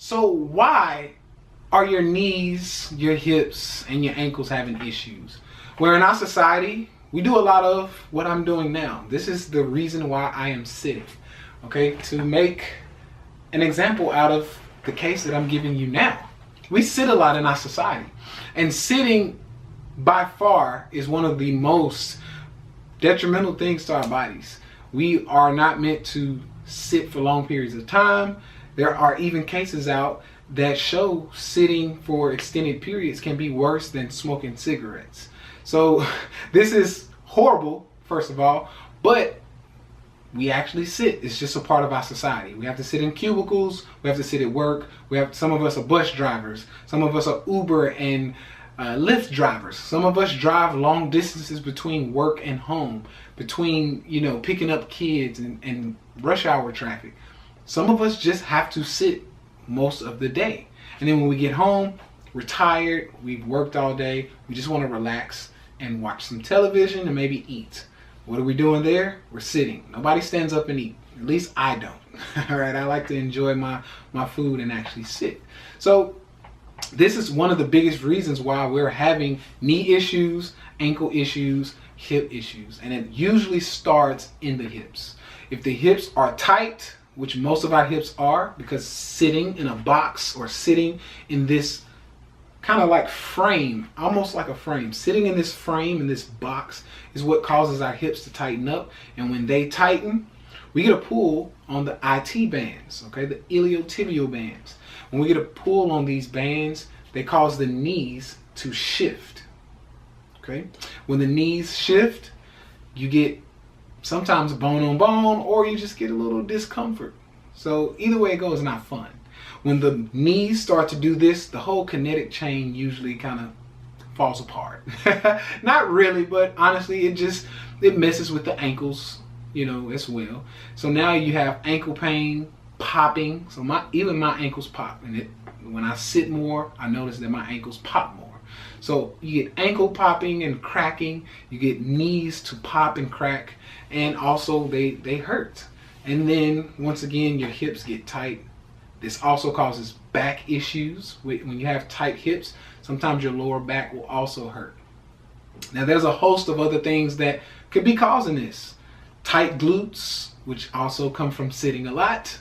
So why are your knees, your hips, and your ankles having issues? Where in our society, we do a lot of what I'm doing now. This is the reason why I am sitting, okay? To make an example out of the case that I'm giving you now. We sit a lot in our society, and sitting by far is one of the most detrimental things to our bodies. We are not meant to sit for long periods of time. There are even cases out that show sitting for extended periods can be worse than smoking cigarettes. So this is horrible, first of all, but we actually sit. It's just a part of our society. We have to sit in cubicles. We have to sit at work. Some of us are bus drivers. Some of us are Uber and Lyft drivers. Some of us drive long distances between work and home, between, picking up kids and rush hour traffic. Some of us just have to sit most of the day. And then when we get home, we're tired, we've worked all day, we just want to relax and watch some television and maybe eat. What are we doing there? We're sitting. Nobody stands up and eat. At least I don't. All right, I like to enjoy my food and actually sit. So this is one of the biggest reasons why we're having knee issues, ankle issues, hip issues. And it usually starts in the hips. If the hips are tight, which most of our hips are, because sitting in a box or sitting in this kind of like frame, almost like a frame, sitting in this frame, in this box, is what causes our hips to tighten up. And when they tighten, we get a pull on the IT bands, okay, the iliotibial bands. When we get a pull on these bands, they cause the knees to shift, okay? When the knees shift, you get sometimes bone on bone, or you just get a little discomfort. So either way it goes, it's not fun. When the knees start to do this, the whole kinetic chain usually kind of falls apart. Not really, but honestly, it messes with the ankles, as well. So now you have ankle pain, popping. So even my ankles pop, and when I sit more, I notice that my ankles pop more. So you get ankle popping and cracking, you get knees to pop and crack, and also they hurt. And then once again, your hips get tight. This also causes back issues. When you have tight hips, sometimes your lower back will also hurt. Now there's a host of other things that could be causing this. Tight glutes, which also come from sitting a lot.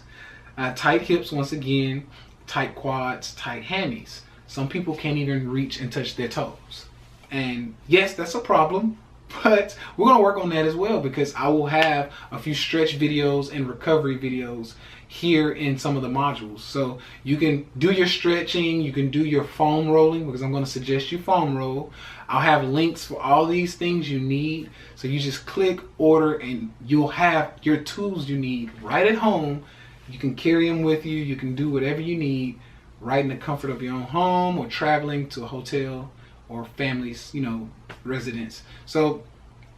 Tight hips, once again, tight quads, tight hammies. Some people can't even reach and touch their toes. And yes, that's a problem, but we're gonna work on that as well, because I will have a few stretch videos and recovery videos here in some of the modules. So you can do your stretching, you can do your foam rolling, because I'm gonna suggest you foam roll. I'll have links for all these things you need. So you just click, order, and you'll have your tools you need right at home. You can carry them with you. You can do whatever you need right in the comfort of your own home, or traveling to a hotel or family's, residence. So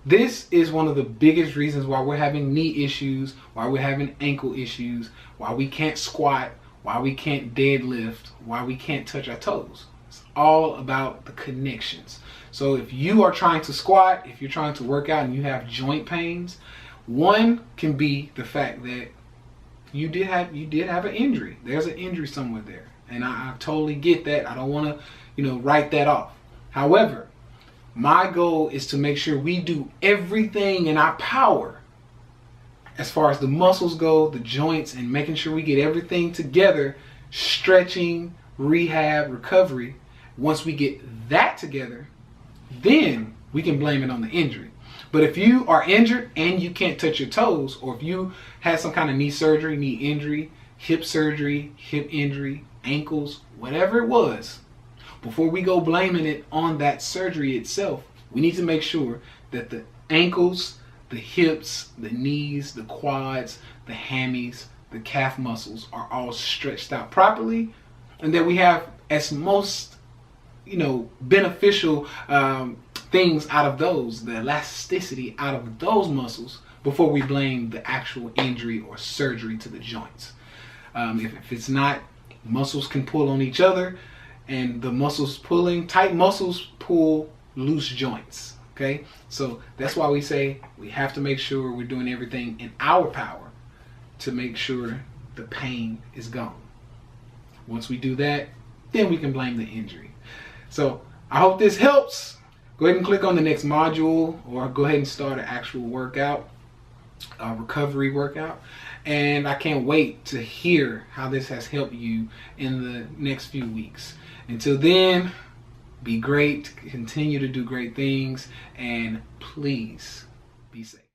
this is one of the biggest reasons why we're having knee issues, why we're having ankle issues, why we can't squat, why we can't deadlift, why we can't touch our toes. It's all about the connections. So if you are trying to squat, if you're trying to work out and you have joint pains, one can be the fact that you did have an injury. There's an injury somewhere there. And I totally get that. I don't want to, write that off. However, my goal is to make sure we do everything in our power as far as the muscles go, the joints, and making sure we get everything together, stretching, rehab, recovery. Once we get that together, then we can blame it on the injury. But if you are injured and you can't touch your toes, or if you had some kind of knee surgery, knee injury, hip surgery, hip injury, ankles, whatever it was, before we go blaming it on that surgery itself, we need to make sure that the ankles, the hips, the knees, the quads, the hammies, the calf muscles are all stretched out properly, and that we have as most, beneficial things out of those, the elasticity out of those muscles, before we blame the actual injury or surgery to the joints. If it's not, muscles can pull on each other, and the muscles pulling, tight muscles pull loose joints, okay? So that's why we say we have to make sure we're doing everything in our power to make sure the pain is gone. Once we do that, then we can blame the injury. So I hope this helps. Go ahead and click on the next module, or go ahead and start an actual workout, a recovery workout. And I can't wait to hear how this has helped you in the next few weeks. Until then, be great, continue to do great things, and please be safe.